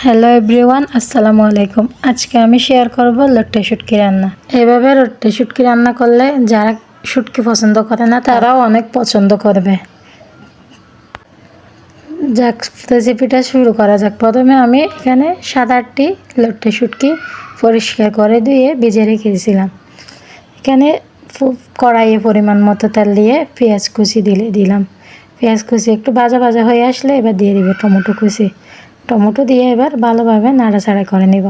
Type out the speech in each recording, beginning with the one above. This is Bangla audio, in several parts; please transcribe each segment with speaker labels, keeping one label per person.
Speaker 1: হ্যালো এভরিওয়ান, আসসালামু আলাইকুম। আজকে আমি শেয়ার করব লট্টে শুটকি রান্না। এভাবে লট্টে শুটকি রান্না করলে যারা শুটকি পছন্দ করে না তারাও অনেক পছন্দ করবে। যাক, রেসিপিটা শুরু করা যাক। প্রথমে আমি এখানে 7-8টি লট্টে শুটকি পরিষ্কার করে ধুয়ে ভিজিয়ে রেখেছিলাম। এখানে কড়াইয়ে পরিমাণ মতো তেল দিয়ে পেঁয়াজ কুচি দিলাম। পেঁয়াজ কুচি একটু ভাজা ভাজা হয়ে আসলে এবার দিয়ে দিব টমেটো কুচি। টমেটো দিয়ে এবার ভালোভাবে নাড়াচাড়া করে নিব।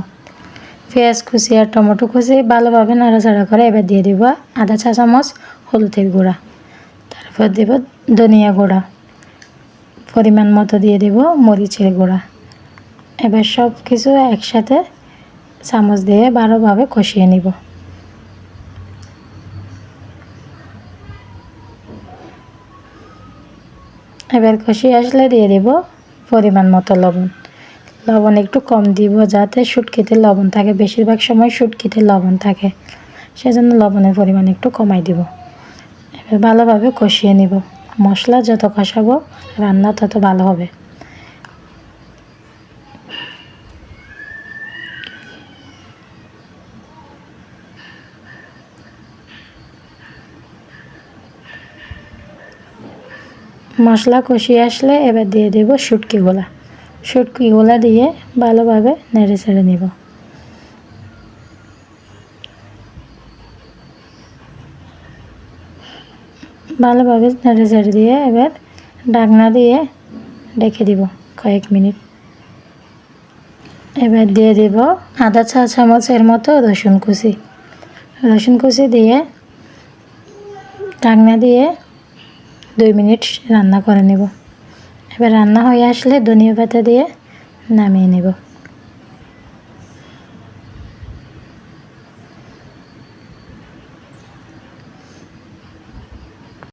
Speaker 1: পেঁয়াজ কুচি আর টমেটো কুচি ভালোভাবে নাড়াচাড়া করে এবার দিয়ে দিব আধা চা চামচ হলুদের গুঁড়া, তারপর দেব ধনিয়া গুঁড়া, পরিমাণ মতো দিয়ে দেব মরিচের গুঁড়া। এবার সব কিছু একসাথে চামচ দিয়ে ভালোভাবে কষিয়ে নিব। এবার কষিয়ে আসলে দিয়ে দেব পরিমাণ মতো লবণ। লবণ একটু কম দিব যাতে শুটকিতে লবণ থাকে, বেশিরভাগ সময় শুটকিতে লবণ থাকে, সেজন্য লবণের পরিমাণ একটু কমাই দিব। এবার ভালোভাবে কষিয়ে নিব। মশলা যত কষাবো রান্না তত ভালো হবে। মশলা কষিয়ে আসলে এবার দিয়ে দেব শুটকিগুলা দিয়ে ভালোভাবে নেড়ে চেড়ে নিব। ভালোভাবে নেড়ে চেড়ে দিয়ে এবার ঢাকনা দিয়ে রেখে দিব কয়েক মিনিট। এবার দিয়ে দিব আধা চা চামচের মতো রসুন কুচি দিয়ে ঢাকনা দিয়ে 2 মিনিট রান্না করে নেব। এবার রান্না হয়ে আসলে ধনিয়া পাতা দিয়ে নামিয়ে নেব।